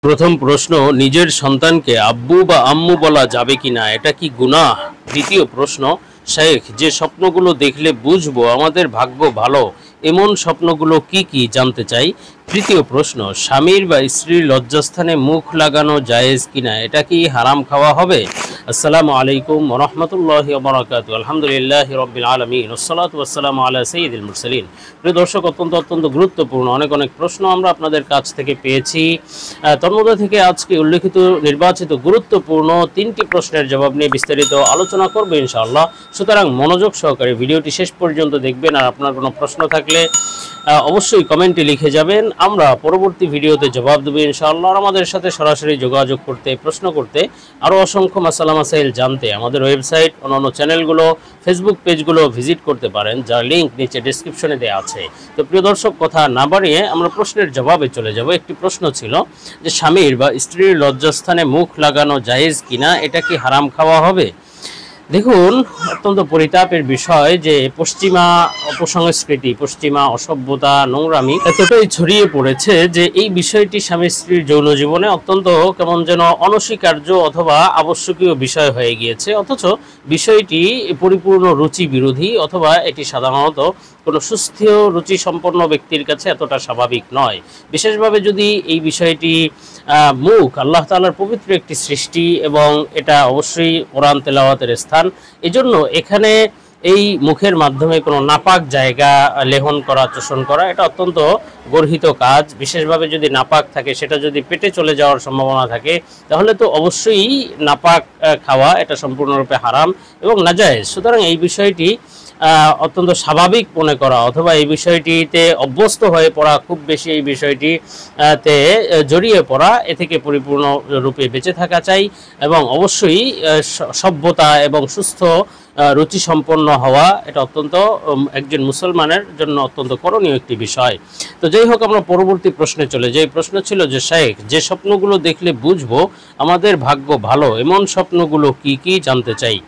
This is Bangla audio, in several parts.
প্রথম প্রশ্ন, নিজের সন্তানকে আব্বু বা আম্মু বলা যাবে কিনা, এটা কি গুনাহ? দ্বিতীয় প্রশ্ন, শেখ, যে স্বপ্নগুলো দেখলে বুঝবো আমাদের ভাগ্য ভালো এমন স্বপ্নগুলো কি কি জানতে চাই। তৃতীয় প্রশ্ন, স্বামীর বা স্ত্রীর লজ্জাস্থানে মুখ লাগানো জায়েজ কিনা, এটা কি হারাম খাওয়া হবে? আসসালামু আলাইকুম ওয়া রাহমাতুল্লাহি ওয়া বারাকাতুহু। আলহামদুলিল্লাহি রাব্বিল আলামিন ওয়াসসালাতু ওয়াসসালামু আলা সাইয়্যিদিল মুরসালিন। প্রিয় দর্শক, অত্যন্ত গুরুত্বপূর্ণ অনেক প্রশ্ন আমরা আপনাদের কাছ থেকে পেয়েছি। তন্মধ্য থেকে আজকে উল্লেখিত নির্বাচিত গুরুত্বপূর্ণ 3টি প্রশ্নের জবাব নিয়ে বিস্তারিত আলোচনা করব ইনশাআল্লাহ। সুতরাং মনোযোগ সহকারে ভিডিওটি শেষ পর্যন্ত দেখবেন। আর আপনার কোনো প্রশ্ন থাকলে অবশ্যই কমেন্টে লিখে যাবেন, আমরা পরবর্তী ভিডিওতে জবাব দেব ইনশাআল্লাহ। আর আমাদের সাথে সরাসরি যোগাযোগ করতে, প্রশ্ন করতে, আরও অসংখ্য মাসালা মাসাইল জানতে আমাদের ওয়েবসাইট, অন্যান্য চ্যানেলগুলো, ফেসবুক পেজগুলো ভিজিট করতে পারেন, যার লিঙ্ক নিচে ডেসক্রিপশনে দেওয়া আছে। তো প্রিয় দর্শক, কথা না বাড়িয়ে আমরা প্রশ্নের জবাবে চলে যাব। একটি প্রশ্ন ছিল যে স্বামীর বা স্ত্রীর লজ্জাস্থানে মুখ লাগানো জায়েজ কিনা, এটা কি হারাম খাওয়া হবে? দেখুন, অত্যন্ত পরিতাপের বিষয় যে পশ্চিমা অপসংস্কৃতি, পশ্চিমা অসভ্যতা, নোংরামি এতটাই ছড়িয়ে পড়েছে যে এই বিষয়টি স্বামী স্ত্রীর যৌন জীবনে অত্যন্ত কেমন যেন অনস্বীকার্য অথবা আবশ্যকীয় বিষয় হয়ে গিয়েছে। অথচ বিষয়টি পরিপূর্ণ রুচি বিরোধী, অথবা এটি সাধারণত কোনো সুস্থ রুচি সম্পন্ন ব্যক্তির কাছে এতটা স্বাভাবিক নয়। বিশেষভাবে যদি এই বিষয়টি মুখ আল্লাহ তাআলার পবিত্র একটি সৃষ্টি এবং এটা অবশ্যই কোরআন তেলাওয়াতের স্থান, এজন্য এখানে এই মুখের মাধ্যমে কোনো নাপাক জায়গা লেহন করা, চোষণ করা, এটা অত্যন্ত গর্হিত কাজ। বিশেষভাবে যদি নাপাক থাকে, সেটা যদি পেটে চলে যাওয়ার সম্ভাবনা থাকে, তাহলে তো অবশ্যই নাপাক খাওয়া এটা সম্পূর্ণরূপে হারাম এবং নাজায়েজ। সুতরাং এই বিষয়টি অত্যন্ত স্বাভাবিক মনে করা অথবা এই বিষয়টিতে অভ্যস্ত হয়ে পড়া, খুব বেশি এই বিষয়টিতে জড়িয়ে পড়া, এ থেকে পরিপূর্ণ রূপে বেঁচে থাকা চাই এবং অবশ্যই সভ্যতা এবং সুস্থ রুচি সম্পন্ন হওয়া, এটা অত্যন্ত একজন মুসলমানের জন্য অত্যন্ত করণীয় একটি বিষয়। তো যাই হোক, আমরা পরবর্তী প্রশ্নে চলে যাই। প্রশ্ন ছিল যে শেখ, যে স্বপ্নগুলো দেখলে বুঝবো আমাদের ভাগ্য ভালো এমন স্বপ্নগুলো কি কি জানতে চাই।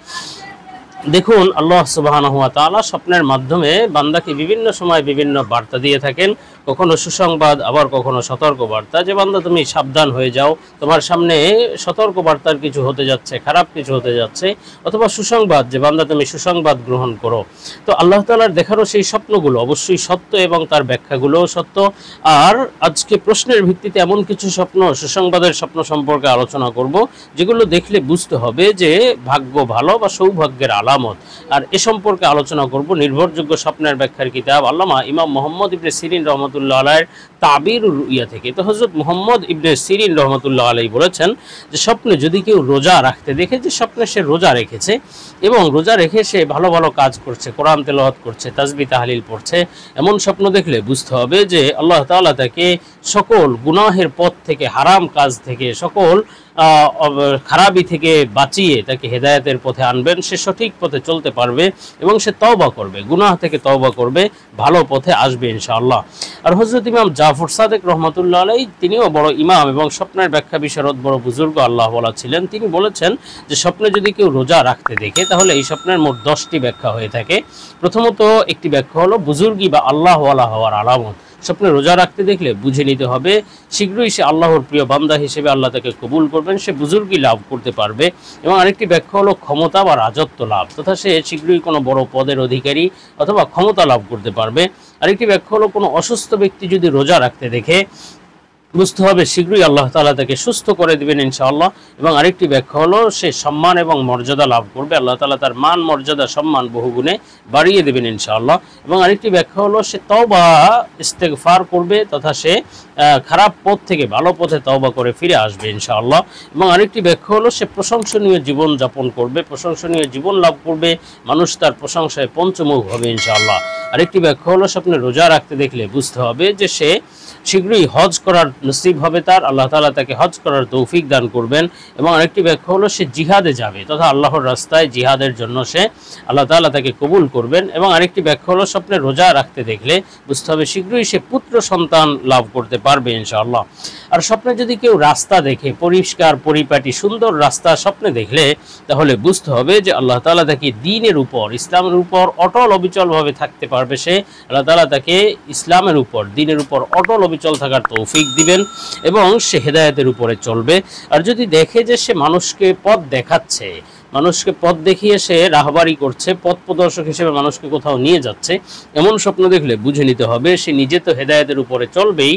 দেখুন, আল্লাহ সুবহানাহু ওয়া তাআলা স্বপ্নের মাধ্যমে বান্দাকে বিভিন্ন সময় বিভিন্ন বার্তা দিয়ে থাকেন, কখনো সুসংবাদ, আবার কখনো সতর্ক বার্তা, যে বান্দা তুমি সাবধান হয়ে যাও, তোমার সামনে সতর্ক বার্তার কিছু হতে যাচ্ছে, খারাপ কিছু হতে যাচ্ছে, অথবা সুসংবাদ, যে বান্দা তুমি সুসংবাদ গ্রহণ করো। তো আল্লাহ তাআলার দেখানো সেই স্বপ্নগুলো অবশ্যই সত্য এবং তার ব্যাখ্যাগুলোও সত্য। আর আজকে প্রশ্নের ভিত্তিতে এমন কিছু স্বপ্ন, সুসংবাদের স্বপ্ন সম্পর্কে আলোচনা করব, যেগুলো দেখলে বুঝতে হবে যে ভাগ্য ভালো বা সৌভাগ্যের আলামত। আর এ সম্পর্কে আলোচনা করব নির্ভরযোগ্য স্বপ্নের ব্যাখ্যার কিতাব আল্লামা ইমাম মুহাম্মদ ইবনে সিরিন রহমতুল্লাহ আলাইহির তাবিরুর রুইয়া থেকে। তো হযরত মুহাম্মদ ইবনে সিরিন রহমতুল্লাহ আলাইহি বলেছেন যে স্বপ্নে যদি কেউ রোজা রাখতে দেখে, যে স্বপ্নে সে রোজা রেখেছে এবং রোজা রেখে সে ভালো ভালো কাজ করছে, কোরআন তেলাওয়াত করছে, তাসবিহ তাহলিল পড়ছে, এমন স্বপ্ন দেখলে বুঝতে হবে যে আল্লাহ তাআলা তাকে সকল গুনাহের পথ থেকে, হারাম কাজ থেকে, সকল খারাপি থেকে বাঁচিয়ে তাকে হেদায়েতের পথে আনবেন। সে সঠিক পথে চলতে পারবে এবং সে তওবা করবে, গুনাহ থেকে তওবা করবে, ভালো পথে আসবে ইনশাআল্লাহ। আর হযরত ইমাম জাফর সাদেক রহমতুল্লাহ আলাইহি, তিনিও বড় ইমাম এবং স্বপ্নের ব্যাখ্যা বিশারদ, বড় বুজুর্গ আল্লাহ ওয়ালা ছিলেন। তিনি বলেছেন যে স্বপ্নে যদি কেউ রোজা রাখতে দেখে, তাহলে এই স্বপ্নের মোট 10টি ব্যাখ্যা হয়ে থাকে। প্রথমত একটি ব্যাখ্যা হলো বুজুর্গি বা আল্লাহ ওয়ালা হওয়ার আলামত। স্বপ্নে রোজা রাখতে দেখলে বুঝে নিতে হবে শীঘ্রই সে আল্লাহর প্রিয় বান্দা হিসেবে আল্লাহ তাকে কবুল করবেন, সে বুজুর্গি লাভ করতে পারবে। এবং আরেকটি ব্যাখ্যা হলো ক্ষমতা বা রাজত্ব লাভ, তথা সে শীঘ্রই কোনো বড় পদের অধিকারী অথবা ক্ষমতা লাভ করতে পারবে। আরেকটি ব্যাখ্যা হলো কোনো অসুস্থ ব্যক্তি যদি রোজা রাখতে দেখে, বুঝতে হবে শীঘ্রই আল্লাহ তাআলা তাকে সুস্থ করে দিবেন ইনশাআল্লাহ। এবং আরেকটি ব্যাখ্যা হলো সে সম্মান এবং মর্যাদা লাভ করবে, আল্লাহ তাআলা তার মান, মর্যাদা, সম্মান বহুগুণে বাড়িয়ে দেবেন ইনশাআল্লাহ। এবং আরেকটি ব্যাখ্যা হলো সে তওবা ইস্তেগফার করবে, তথা সে খারাপ পথ থেকে ভালো পথে তওবা করে ফিরে আসবে ইনশাআল্লাহ। এবং আরেকটি ব্যাখ্যা হলো সে প্রশংসনীয় জীবন যাপন করবে, প্রশংসনীয় জীবন লাভ করবে, মানুষ তার প্রশংসায় পঞ্চমুখ হবে ইনশাআল্লাহ। আরেকটি ব্যাখ্যা হলো স্বপ্নে রোজা রাখতে দেখলে বুঝতে হবে যে সে শীঘ্রই হজ করার নসিব হবে তার, আল্লাহ তাআলা তাকে হজ করার তৌফিক দান করবেন। এবং আরেকটি ব্যাখ্যা হলো সে জিহাদে যাবে, তথা আল্লাহর রাস্তায় জিহাদের জন্য সে আল্লাহ তাআলা তাকে কবুল করবেন। এবং আরেকটি ব্যাখ্যা হলো স্বপ্নে রোজা রাখতে দেখলে বুঝতে হবে শীঘ্রই সে পুত্র সন্তান লাভ করতে পারবে ইনশাআল্লাহ। আর স্বপ্নে যদি কেউ রাস্তা দেখে, পরিষ্কার পরিপাটি সুন্দর রাস্তা স্বপ্নে দেখলে, তাহলে বুঝতে হবে যে আল্লাহ তাআলা তাকে দ্বীনের উপর, ইসলামের উপর অটল অবিচলভাবে থাকতে পারবে। সে আল্লাহ তাআলা তাকে ইসলামের উপর, দ্বীনের উপর অটল অবিচল থাকার তৌফিক দিবেন। দিবেন এবং সে হেদায়েতের উপরে চলবে। আর যদি দেখে যে সে মানুষকে পথ দেখাচ্ছে, মানুষকে পথ দেখিয়ে সে রাহবারি করছে, পথ প্রদর্শক হিসেবে মানুষকে কোথাও নিয়ে যাচ্ছে, এমন স্বপ্ন দেখলে বুঝে নিতে হবে সে নিজে তো হেদায়েতের উপরে চলবেই,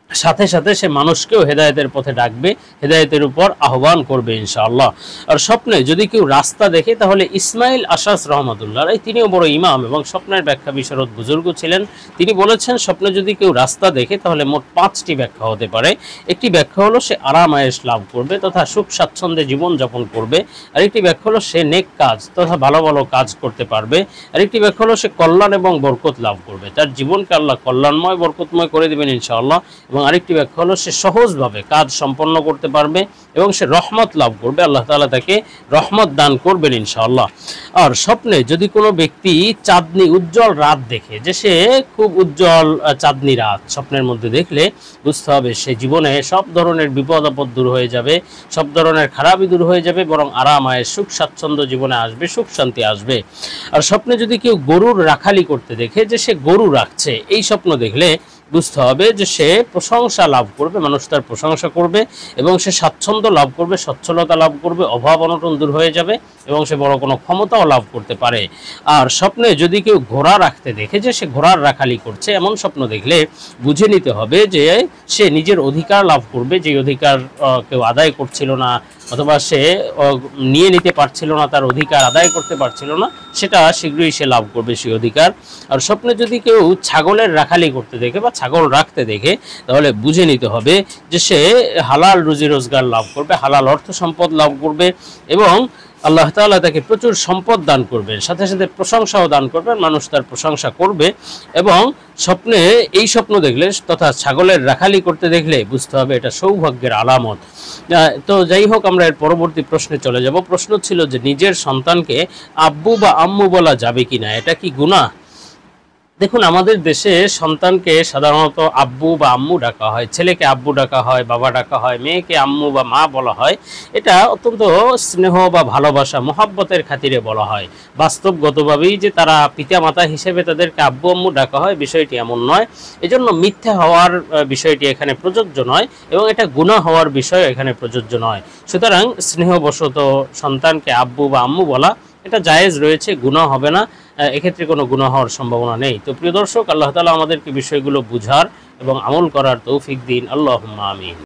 সাথে সাথে সে মানুষকেও হেদায়েতের পথে ডাকবে, হেদায়েতের উপর আহ্বান করবে ইনশাআল্লাহ। আর স্বপ্নে যদি কেউ রাস্তা দেখে, তাহলে ইসমাইল আশাস রহমাতুল্লাহ আলাইহি, তিনিও বড় ইমাম এবং স্বপ্নের ব্যাখ্যা বিশারদ বুজুর্গ ছিলেন, তিনি বলেছেন স্বপ্নে যদি কেউ রাস্তা দেখে তাহলে মোট 5টি ব্যাখ্যা হতে পারে। একটি ব্যাখ্যা হলো সে আরাম আয়েশ লাভ করবে তথা সুখ স্বাচ্ছন্দ্যে জীবনযাপন করবে। আরেকটি ব্যাখ্যা হলো সে নেক কাজ তথা ভালো ভালো কাজ করতে পারবে। আরেকটি ব্যাখ্যা হলো সে কল্যাণ এবং বরকত লাভ করবে, তার জীবনকে আল্লাহ কল্যাণময় বরকতময় করে দেবেন ইনশাআল্লাহ। এবং আরেকটি ব্যাখ্যা হলো সে সহজভাবে কাজ সম্পন্ন করতে পারবে এবং সে রহমত লাভ করবে, আল্লাহ তাআলা তাকে রহমত দান করবেন ইনশাআল্লাহ। আর স্বপ্নে যদি কোনো ব্যক্তি চাঁদনি উজ্জ্বল রাত দেখে, যে সে খুব উজ্জ্বল চাঁদনি রাত স্বপ্নের মধ্যে দেখলে বুঝতে হবে সে জীবনে সব ধরনের বিপদ আপদ দূর হয়ে যাবে, সব ধরনের খারাপই দূর হয়ে যাবে, বরং আরাম আয়েশ সুখ স্বাচ্ছন্দ্য জীবনে আসবে, সুখ শান্তি আসবে। আর স্বপ্নে যদি কেউ গরুর রাখালি করতে দেখে, যে সে গরু রাখছে, এই স্বপ্ন দেখলে বুঝতে হবে যে সে প্রশংসা লাভ করবে, মানুষ তার প্রশংসা করবে এবং সে স্বাচ্ছন্দ্য লাভ করবে, সচ্ছলতা লাভ করবে, অভাব অনটন দূর হয়ে যাবে এবং সে বড় কোনো ক্ষমতাও লাভ করতে পারে। আর স্বপ্নে যদি কেউ ঘোড়া রাখতে দেখে, যে সে ঘোড়ার রাখালি করছে, এমন স্বপ্ন দেখলে বুঝে নিতে হবে যে সে নিজের অধিকার লাভ করবে, যে অধিকার কেউ আদায় করছিল না অথবা সে নিয়ে নিতে পারছিল না, তার অধিকার আদায় করতে পারছিল না, সেটা শীঘ্রই সে লাভ করবে সেই অধিকার। আর স্বপ্নে যদি কেউ ছাগলের রাখালি করতে দেখে বা ছাগল রাখতে দেখে, তাহলে বুঝে নিতে হবে যে সে হালাল রুজি রোজগার লাভ করবে, হালাল অর্থ সম্পদ লাভ করবে এবং আল্লাহ তাআলা তাকে প্রচুর সম্পদ দান করবেন, সাথে সাথে প্রশংসাও দান করবেন, মানুষ তার প্রশংসা করবে। এবং স্বপ্নে এই স্বপ্ন দেখলে তথা ছাগলের রাখালি করতে দেখলে বুঝতে হবে এটা সৌভাগ্যের আলামত। তো যাই হোক, আমরা এর পরবর্তী প্রশ্নে চলে যাব। প্রশ্ন ছিল যে নিজের সন্তানকে আব্বু বা আম্মু বলা যাবে কিনা, এটা কি গুনাহ? দেখুন, আমাদের দেশে সন্তানকে সাধারণত আব্বু বা আম্মু ডাকা হয়, ছেলেকে আব্বু ডাকা হয়, বাবা ডাকা হয়, মেয়েকে আম্মু বা মা বলা হয়। এটা অত্যন্ত স্নেহ বা ভালোবাসা মহাব্বতের খাতিরে বলা হয়। বাস্তবগতভাবেই যে তারা পিতামাতা হিসেবে তাদেরকে আব্বু আম্মু ডাকা হয়, বিষয়টি এমন নয়। এজন্য মিথ্যা হওয়ার বিষয়টি এখানে প্রযোজ্য নয় এবং এটা গুনাহ হওয়ার বিষয় এখানে প্রযোজ্য নয়। সুতরাং স্নেহবশত সন্তানকে আব্বু বা আম্মু বলা এটা জায়েজ রয়েছে, গুনাহ হবে না, এক্ষেত্রে কোনো গুনাহ হওয়ার সম্ভাবনা নেই। তো প্রিয় দর্শক, আল্লাহ তাআলা আমাদেরকে বিষয়গুলো বুঝার এবং আমল করার তৌফিক দিন। আল্লাহুম্মা আমিন।